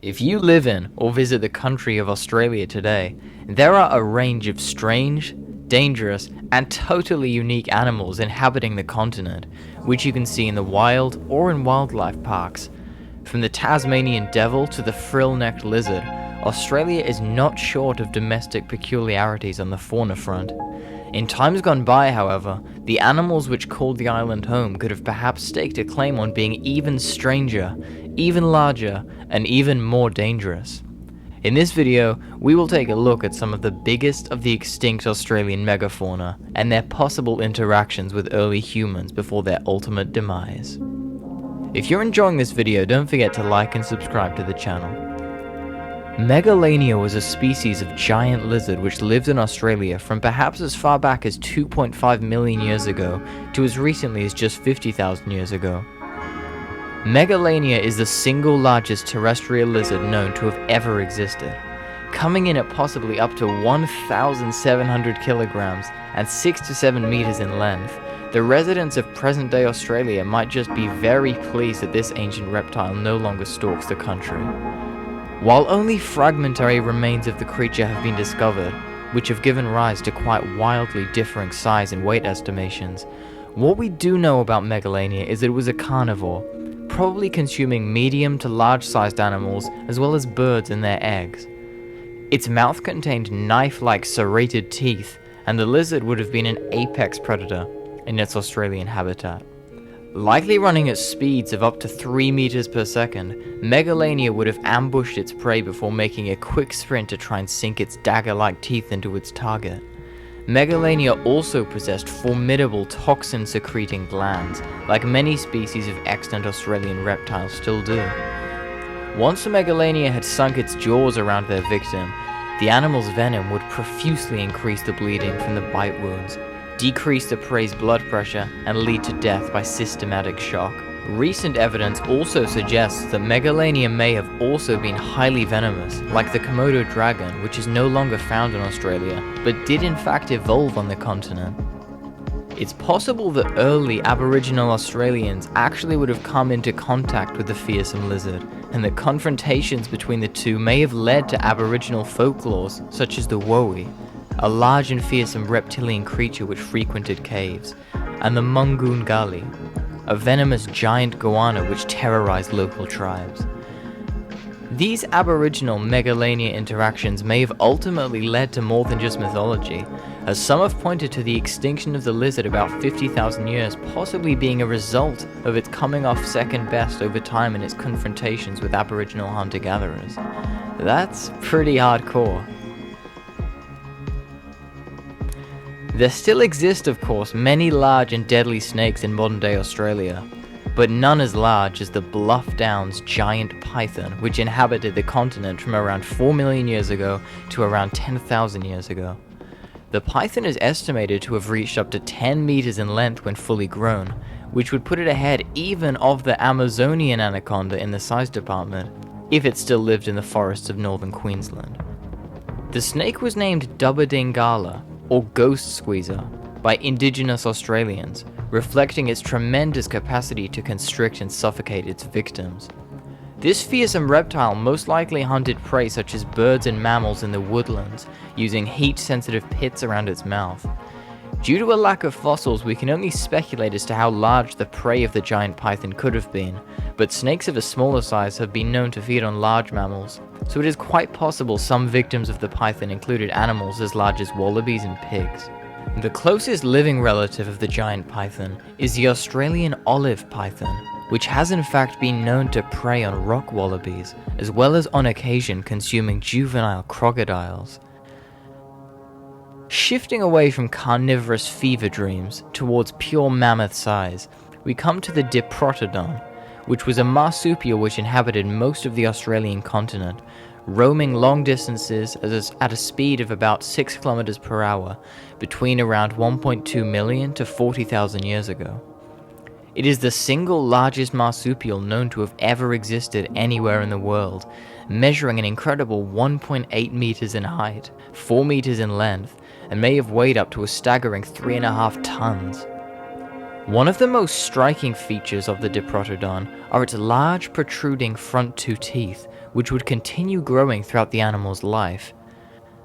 If you live in or visit the country of Australia today, there are a range of strange, dangerous, and totally unique animals inhabiting the continent, which you can see in the wild or in wildlife parks. From the Tasmanian devil to the frill-necked lizard, Australia is not short of domestic peculiarities on the fauna front. In times gone by, however, the animals which called the island home could have perhaps staked a claim on being even stranger, even larger, and even more dangerous. In this video, we will take a look at some of the biggest of the extinct Australian megafauna and their possible interactions with early humans before their ultimate demise. If you're enjoying this video, don't forget to like and subscribe to the channel. Megalania was a species of giant lizard which lived in Australia from perhaps as far back as 2.5 million years ago to as recently as just 50,000 years ago. Megalania is the single largest terrestrial lizard known to have ever existed, coming in at possibly up to 1,700 kilograms and 6 to 7 meters in length. The residents of present-day Australia might just be very pleased that this ancient reptile no longer stalks the country. While only fragmentary remains of the creature have been discovered, which have given rise to quite wildly differing size and weight estimations, what we do know about Megalania is that it was a carnivore, probably consuming medium to large-sized animals as well as birds and their eggs. Its mouth contained knife-like serrated teeth, and the lizard would have been an apex predator in its Australian habitat. Likely running at speeds of up to 3 meters per second, Megalania would have ambushed its prey before making a quick sprint to try and sink its dagger-like teeth into its target. Megalania also possessed formidable toxin-secreting glands, like many species of extant Australian reptiles still do. Once the Megalania had sunk its jaws around their victim, the animal's venom would profusely increase the bleeding from the bite wounds, decrease the prey's blood pressure, and lead to death by systematic shock. Recent evidence also suggests that Megalania may have also been highly venomous, like the Komodo dragon, which is no longer found in Australia, but did in fact evolve on the continent. It's possible that early Aboriginal Australians actually would have come into contact with the fearsome lizard, and that confrontations between the two may have led to Aboriginal folklores such as the Wowie, a large and fearsome reptilian creature which frequented caves, and the Mungoongali, a venomous giant goanna which terrorized local tribes. These Aboriginal Megalania interactions may have ultimately led to more than just mythology, as some have pointed to the extinction of the lizard about 50,000 years possibly being a result of its coming off second best over time in its confrontations with Aboriginal hunter-gatherers. That's pretty hardcore. There still exist, of course, many large and deadly snakes in modern-day Australia, but none as large as the Bluff Downs giant python, which inhabited the continent from around 4 million years ago to around 10,000 years ago. The python is estimated to have reached up to 10 meters in length when fully grown, which would put it ahead even of the Amazonian anaconda in the size department, if it still lived in the forests of northern Queensland. The snake was named Dubberdingala, or ghost squeezer, by indigenous Australians, reflecting its tremendous capacity to constrict and suffocate its victims. This fearsome reptile most likely hunted prey such as birds and mammals in the woodlands, using heat-sensitive pits around its mouth. Due to a lack of fossils, we can only speculate as to how large the prey of the giant python could have been, but snakes of a smaller size have been known to feed on large mammals, so it is quite possible some victims of the python included animals as large as wallabies and pigs. The closest living relative of the giant python is the Australian olive python, which has in fact been known to prey on rock wallabies, as well as on occasion consuming juvenile crocodiles. Shifting away from carnivorous fever dreams towards pure mammoth size, we come to the Diprotodon, which was a marsupial which inhabited most of the Australian continent, roaming long distances at a speed of about 6 kilometers per hour between around 1.2 million to 40,000 years ago. It is the single largest marsupial known to have ever existed anywhere in the world, measuring an incredible 1.8 meters in height, 4 meters in length, and may have weighed up to a staggering 3.5 tons. One of the most striking features of the Diprotodon are its large protruding front two teeth, which would continue growing throughout the animal's life.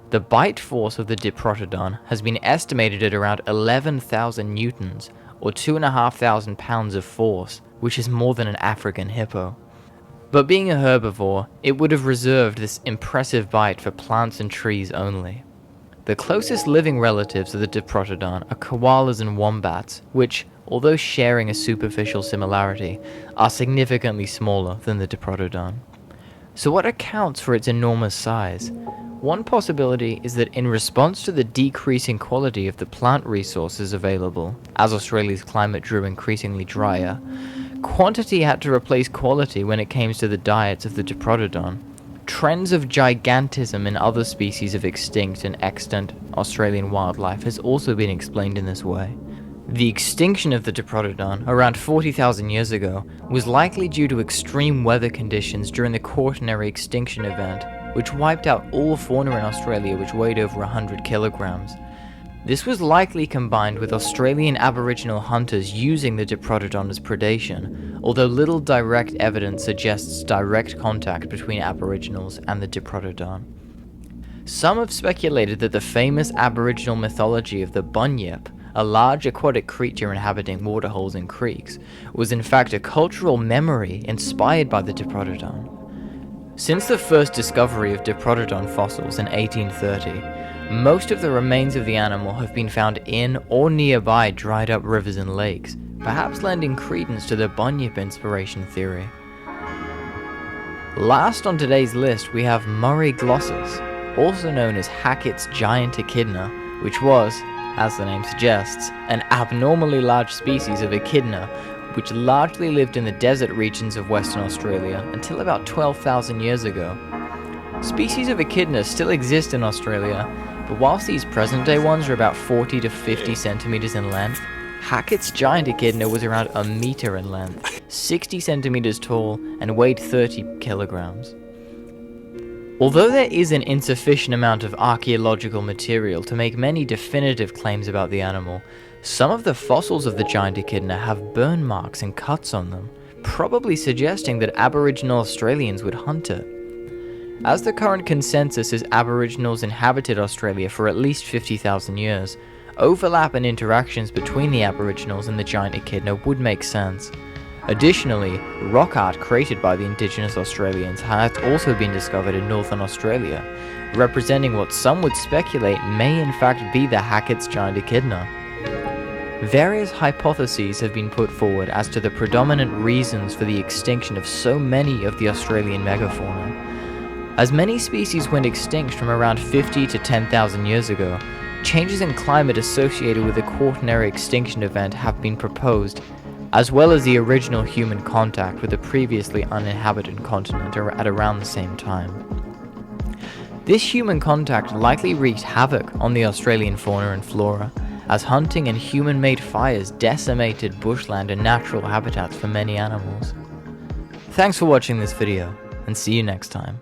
The bite force of the Diprotodon has been estimated at around 11,000 newtons, or 2,500 pounds of force, which is more than an African hippo. But being a herbivore, it would have reserved this impressive bite for plants and trees only. The closest living relatives of the Diprotodon are koalas and wombats, which, although sharing a superficial similarity, are significantly smaller than the Diprotodon. So what accounts for its enormous size? One possibility is that in response to the decreasing quality of the plant resources available, as Australia's climate grew increasingly drier, quantity had to replace quality when it came to the diets of the Diprotodon. Trends of gigantism in other species of extinct and extant Australian wildlife has also been explained in this way. The extinction of the Diprotodon around 40,000 years ago was likely due to extreme weather conditions during the Quaternary extinction event, which wiped out all fauna in Australia which weighed over 100 kilograms. This was likely combined with Australian Aboriginal hunters using the Diprotodon as predation, although little direct evidence suggests direct contact between Aboriginals and the Diprotodon. Some have speculated that the famous Aboriginal mythology of the bunyip, a large aquatic creature inhabiting waterholes and creeks, was in fact a cultural memory inspired by the Diprotodon. Since the first discovery of Diprotodon fossils in 1830, most of the remains of the animal have been found in or nearby dried up rivers and lakes, perhaps lending credence to the bunyip inspiration theory. Last on today's list we have Murray glossus, also known as Hackett's giant echidna, which was, as the name suggests, an abnormally large species of echidna which largely lived in the desert regions of Western Australia until about 12,000 years ago. Species of echidna still exist in Australia, but whilst these present-day ones are about 40 to 50 centimeters in length, Hackett's giant echidna was around a meter in length, 60 centimeters tall, and weighed 30 kilograms. Although there is an insufficient amount of archaeological material to make many definitive claims about the animal, some of the fossils of the giant echidna have burn marks and cuts on them, probably suggesting that Aboriginal Australians would hunt it. As the current consensus is Aboriginals inhabited Australia for at least 50,000 years, overlap and interactions between the Aboriginals and the giant echidna would make sense. Additionally, rock art created by the indigenous Australians has also been discovered in northern Australia, representing what some would speculate may in fact be the Hackett's giant echidna. Various hypotheses have been put forward as to the predominant reasons for the extinction of so many of the Australian megafauna. As many species went extinct from around 50 to 10,000 years ago, changes in climate associated with the Quaternary extinction event have been proposed, as well as the original human contact with the previously uninhabited continent at around the same time. This human contact likely wreaked havoc on the Australian fauna and flora, as hunting and human-made fires decimated bushland and natural habitats for many animals. Thanks for watching this video, and see you next time.